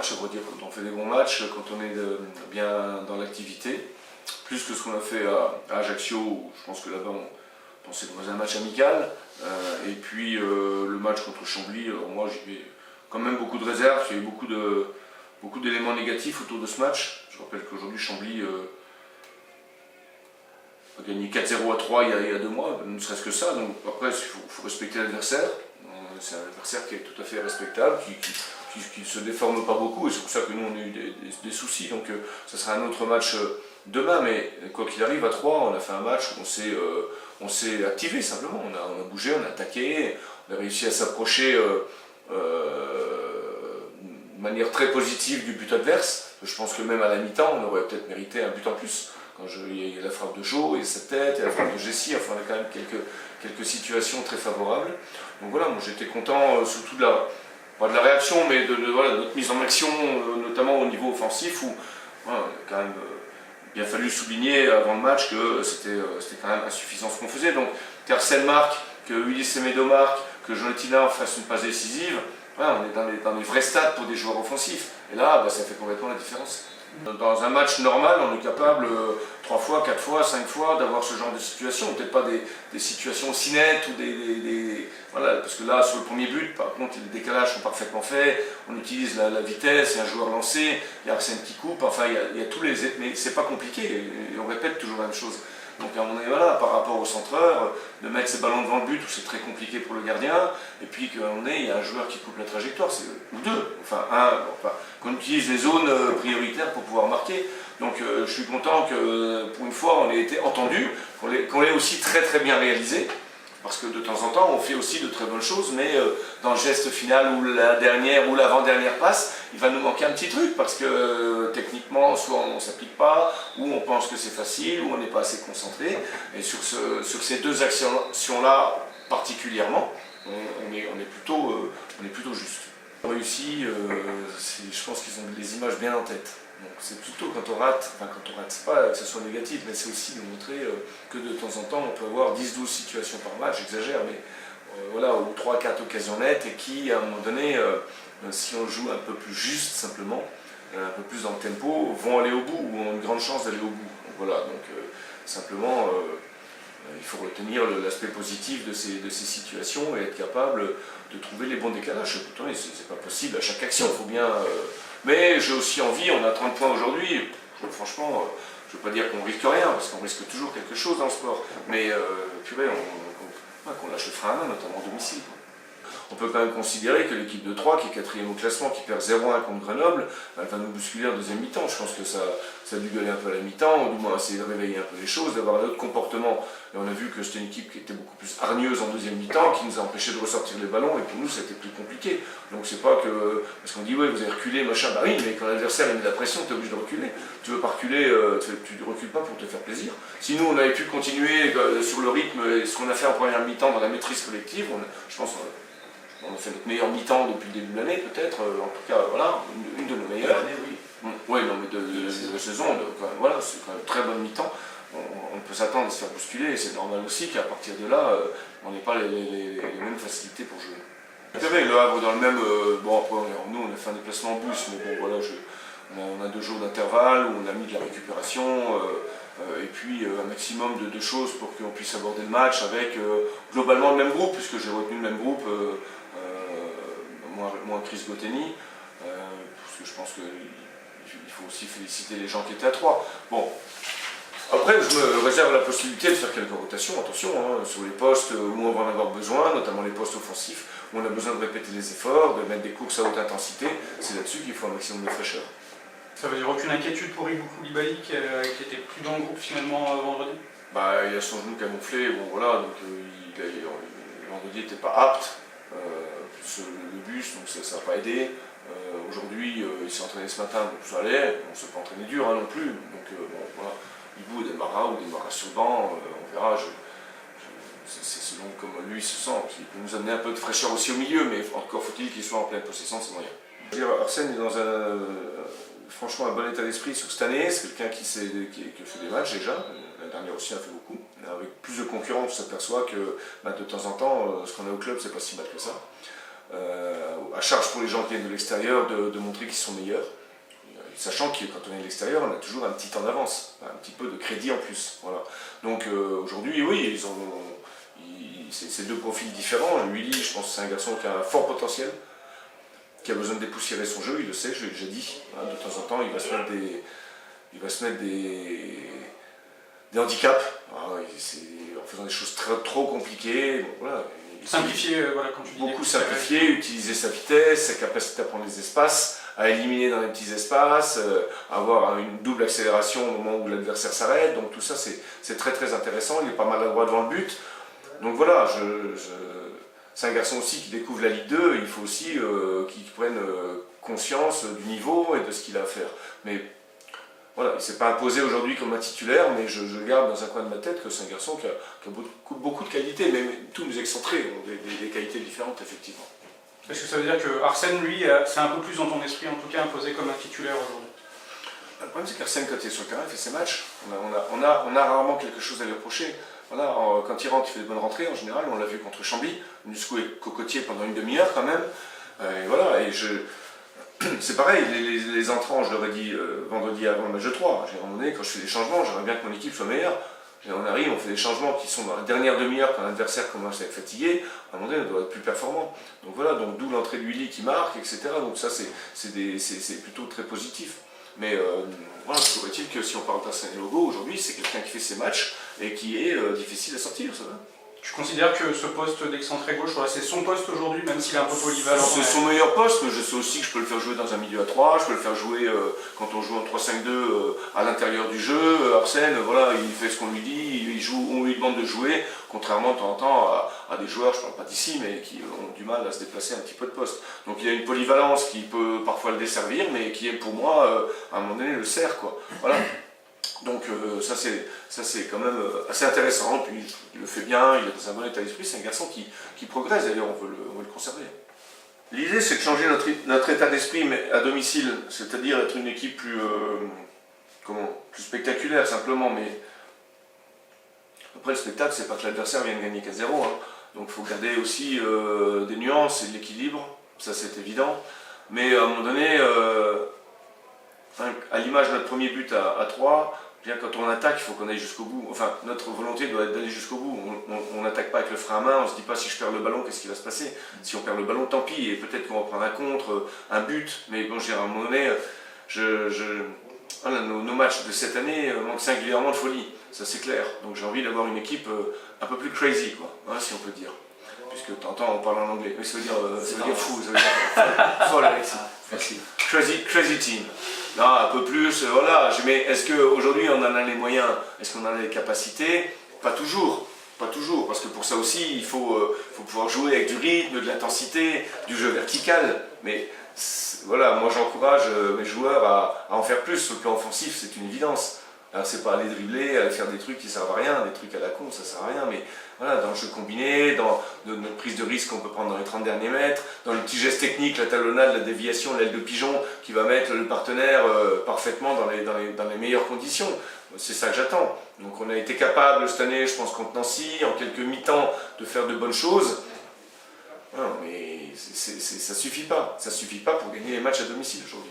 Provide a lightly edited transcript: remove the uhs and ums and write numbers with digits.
matchs, à vrai dire, quand on fait des bons matchs, quand on est bien dans l'activité, plus que ce qu'on a fait à Ajaccio, où je pense que là-bas on pensait dans un match amical, et puis le match contre Chambly, moi j'y vais quand même beaucoup de réserves, il y a eu beaucoup d'éléments négatifs autour de ce match. Je rappelle qu'aujourd'hui Chambly a gagné 4-0 à 3 il y a 2 mois, ne serait-ce que ça, donc après il faut respecter l'adversaire. C'est un adversaire qui est tout à fait respectable, qui ne se déforme pas beaucoup, et c'est pour ça que nous on a eu des soucis. Donc ça sera un autre match demain, mais quoi qu'il arrive, à 3, on a fait un match où on s'est activé simplement. On a bougé, on a attaqué, on a réussi à s'approcher de manière très positive du but adverse. Je pense que même à la mi-temps, on aurait peut-être mérité un but en plus. Il y a la frappe de Jo, il y a cette tête, il y a la frappe de Jessie, enfin on a quand même quelques situations très favorables. Donc voilà, moi j'étais content surtout pas de la réaction, mais de notre mise en action, notamment au niveau offensif, où voilà, il a quand même bien fallu souligner avant le match que c'était quand même insuffisant ce qu'on faisait. Donc qu'Arsène marque, que Ulysse Semedo marque, que Joetina fasse une passe décisive, voilà, on est dans les vrais stades pour des joueurs offensifs. Et là, ça fait complètement la différence. Dans un match normal, on est capable 3 fois, 4 fois, 5 fois d'avoir ce genre de situation. Peut-être pas des situations si nettes ou voilà, parce que là, sur le premier but, par contre, les décalages sont parfaitement faits. On utilise la vitesse, il y a un joueur lancé, il y a Arsène qui coupe, enfin, il y a tous les... Mais c'est pas compliqué, et on répète toujours la même chose. Donc à mon avis, voilà, par rapport au centreur, de mettre ses ballons devant le but où c'est très compliqué pour le gardien, et puis qu'à un moment donné, il y a un joueur qui coupe la trajectoire, ou deux, qu'on utilise les zones prioritaires pour pouvoir marquer. Donc je suis content que pour une fois on ait été entendu, qu'on l'ait aussi très très bien réalisé, parce que de temps en temps on fait aussi de très bonnes choses, mais dans le geste final ou la dernière ou l'avant-dernière passe, il va nous manquer un petit truc, parce que techniquement soit on ne s'applique pas, ou on pense que c'est facile, ou on n'est pas assez concentré, et sur ces deux actions-là particulièrement, on est plutôt juste. Réussi, je pense qu'ils ont les images bien en tête. Donc c'est plutôt quand on rate, c'est pas que ce soit négatif, mais c'est aussi de montrer que de temps en temps on peut avoir 10-12 situations par match, j'exagère, mais voilà, ou 3-4 occasions nettes, et qui à un moment donné, si on joue un peu plus juste simplement, un peu plus dans le tempo, vont aller au bout, ou ont une grande chance d'aller au bout. Donc voilà, donc simplement il faut retenir l'aspect positif de ces situations et être capable de trouver les bons décalages. C'est pas possible à chaque action, il faut bien... mais j'ai aussi envie, on a 30 points aujourd'hui, franchement, je ne veux pas dire qu'on risque rien, parce qu'on risque toujours quelque chose dans le sport, mais purée, qu'on lâche le frein à main, notamment au domicile. On peut quand même considérer que l'équipe de 3, qui est 4e au classement, qui perd 0-1 contre Grenoble, elle va nous bousculer en deuxième mi-temps. Je pense que ça a dû gueuler un peu à la mi-temps, ou du moins essayer de réveiller un peu les choses, d'avoir un autre comportement. Et on a vu que c'était une équipe qui était beaucoup plus hargneuse en deuxième mi-temps, qui nous a empêché de ressortir les ballons, et pour nous c'était plus compliqué. Donc c'est pas que... Parce qu'on dit, ouais, vous avez reculé, machin, bah oui, mais quand l'adversaire met de la pression, tu es obligé de reculer. Tu veux pas reculer, tu ne recules pas pour te faire plaisir. Si nous on avait pu continuer sur le rythme, et ce qu'on a fait en première mi-temps dans la maîtrise collective, je pense... On a fait notre meilleur mi-temps depuis le début de l'année, peut-être, en tout cas, voilà, une de nos meilleures. Oui, non, mais de la saison, voilà, c'est quand même très bonne mi-temps. On peut s'attendre à se faire bousculer, et c'est normal aussi qu'à partir de là, on n'ait pas les mêmes facilités pour jouer. Le Havre dans le même... bon, après, nous, on a fait un déplacement en bus, mais bon, voilà, on a 2 jours d'intervalle où on a mis de la récupération, et puis un maximum de choses pour qu'on puisse aborder le match avec globalement le même groupe, puisque j'ai retenu le même groupe, moins Chris Goteni, parce que je pense qu'il faut aussi féliciter les gens qui étaient à 3. Bon, après je me réserve la possibilité de faire quelques rotations, attention, hein, sur les postes où on va en avoir besoin, notamment les postes offensifs, où on a besoin de répéter les efforts, de mettre des courses à haute intensité, c'est là-dessus qu'il faut un maximum de fraîcheur. Ça veut dire aucune inquiétude pour Ibou Koulibaly qui était plus dans le groupe finalement vendredi? Il a son genou qui a gonflé, bon voilà, donc vendredi n'était pas apte sur le bus, donc ça n'a pas aidé. Aujourd'hui il s'est entraîné ce matin, donc ça allait, on ne s'est pas entraîné dur hein, non plus, donc bon voilà, Ibou démarra ou démarra sur le banc, on verra, c'est selon comment lui se sent, il peut nous amener un peu de fraîcheur aussi au milieu, mais encore faut-il qu'il soit en pleine possession de ses moyens. Arsène est dans franchement un bon état d'esprit sur cette année, c'est quelqu'un qui fait des matchs déjà, l'année dernière aussi a fait beaucoup. Avec plus de concurrence, on s'aperçoit que de temps en temps, ce qu'on a au club, c'est pas si mal que ça. à charge pour les gens qui viennent de l'extérieur de montrer qu'ils sont meilleurs. Sachant que quand on est de l'extérieur, on a toujours un petit temps d'avance, un petit peu de crédit en plus. Voilà. Donc aujourd'hui, oui, c'est deux profils différents. Willy, je pense que c'est un garçon qui a un fort potentiel, qui a besoin de dépoussiérer son jeu, il le sait, je l'ai déjà dit. De temps en temps, il va se mettre des handicaps, en faisant des choses trop compliquées. Donc, voilà. Simplifier, voilà, quand tu dis beaucoup simplifier, utiliser sa vitesse, sa capacité à prendre les espaces, à éliminer dans les petits espaces, avoir une double accélération au moment où l'adversaire s'arrête. Donc tout ça, c'est très intéressant. Il est pas maladroit devant le but. Donc voilà, c'est un garçon aussi qui découvre la Ligue 2. Il faut aussi qu'il prenne conscience du niveau et de ce qu'il a à faire. Mais voilà, il ne s'est pas imposé aujourd'hui comme un titulaire, mais je garde dans un coin de ma tête que c'est un garçon qui a beaucoup de qualités, mais tous nos excentrés ont des qualités différentes, effectivement. Est-ce que ça veut dire que Arsène, lui, c'est un peu plus dans ton esprit, en tout cas, imposé comme un titulaire aujourd'hui? Le problème, c'est qu'Arsène, quand il est sur le terrain, il fait ses matchs. On a rarement quelque chose à lui reprocher. Voilà, quand il rentre, il fait de bonnes rentrées, en général, on l'a vu contre Chambly, Musco et Cocotier pendant une demi-heure quand même. Et voilà, c'est pareil, les entrants, je leur ai dit vendredi avant le match de 3, à un moment donné, quand je fais des changements, j'aimerais bien que mon équipe soit meilleure. Et on arrive, on fait des changements qui sont dans la dernière demi-heure quand l'adversaire commence à être fatigué, à un moment donné, on doit être plus performant. Donc voilà, d'où l'entrée de Willy qui marque, etc. Donc ça, c'est plutôt très positif. Mais voilà, toujours est-il que si on parle d'Arsène Logo, aujourd'hui, c'est quelqu'un qui fait ses matchs et qui est difficile à sortir, ça va. Tu considères que ce poste d'excentré gauche, voilà, c'est son poste aujourd'hui, même s'il est un peu polyvalent? C'est son meilleur poste, mais je sais aussi que je peux le faire jouer dans un milieu à 3, je peux le faire jouer quand on joue en 3-5-2 à l'intérieur du jeu. Arsène, voilà, il fait ce qu'on lui dit, on lui demande de jouer, contrairement de temps en temps à des joueurs, je ne parle pas d'ici, mais qui ont du mal à se déplacer un petit peu de poste. Donc il y a une polyvalence qui peut parfois le desservir, mais qui est pour moi, à un moment donné, le sert, quoi. Voilà. Donc ça c'est quand même assez intéressant, puis il le fait bien, il est dans un bon état d'esprit, c'est un garçon qui progresse d'ailleurs, on veut le conserver. L'idée c'est de changer notre état d'esprit mais à domicile, c'est-à-dire être une équipe plus spectaculaire simplement, mais après le spectacle c'est pas que l'adversaire vienne gagner 4-0, hein. Donc il faut garder aussi des nuances et de l'équilibre, ça c'est évident, mais à un moment donné, à l'image de notre premier but à 3, quand on attaque, il faut qu'on aille jusqu'au bout. Enfin, notre volonté doit être d'aller jusqu'au bout. On n'attaque pas avec le frein à main, on ne se dit pas si je perds le ballon, qu'est-ce qui va se passer? Si on perd le ballon, tant pis, et peut-être qu'on va prendre un contre, un but, mais bon, à un moment donné, voilà, nos matchs de cette année manquent singulièrement de folie, ça c'est clair. Donc j'ai envie d'avoir une équipe un peu plus crazy, quoi, hein, si on peut dire. Puisque t'entends, on parle en anglais, mais ça veut dire fou, ça veut dire folle, Alexis. Crazy team. Non, un peu plus, voilà. Mais est-ce qu'aujourd'hui on en a les moyens? Est-ce qu'on en a les capacités? Pas toujours. Pas toujours, parce que pour ça aussi, il faut pouvoir jouer avec du rythme, de l'intensité, du jeu vertical. Mais voilà, moi j'encourage mes joueurs à en faire plus. Sur le plan offensif, c'est une évidence. Alors c'est pas aller dribbler, aller faire des trucs qui servent à rien, des trucs à la con, ça sert à rien, mais voilà, dans le jeu combiné, dans notre prise de risque qu'on peut prendre dans les 30 derniers mètres, dans le petit geste technique, la talonnade, la déviation, l'aile de pigeon, qui va mettre le partenaire parfaitement dans les meilleures conditions. C'est ça que j'attends. Donc on a été capable cette année, je pense contre Nancy, en quelques mi-temps, de faire de bonnes choses. Non, mais ça suffit pas. Ça suffit pas pour gagner les matchs à domicile aujourd'hui.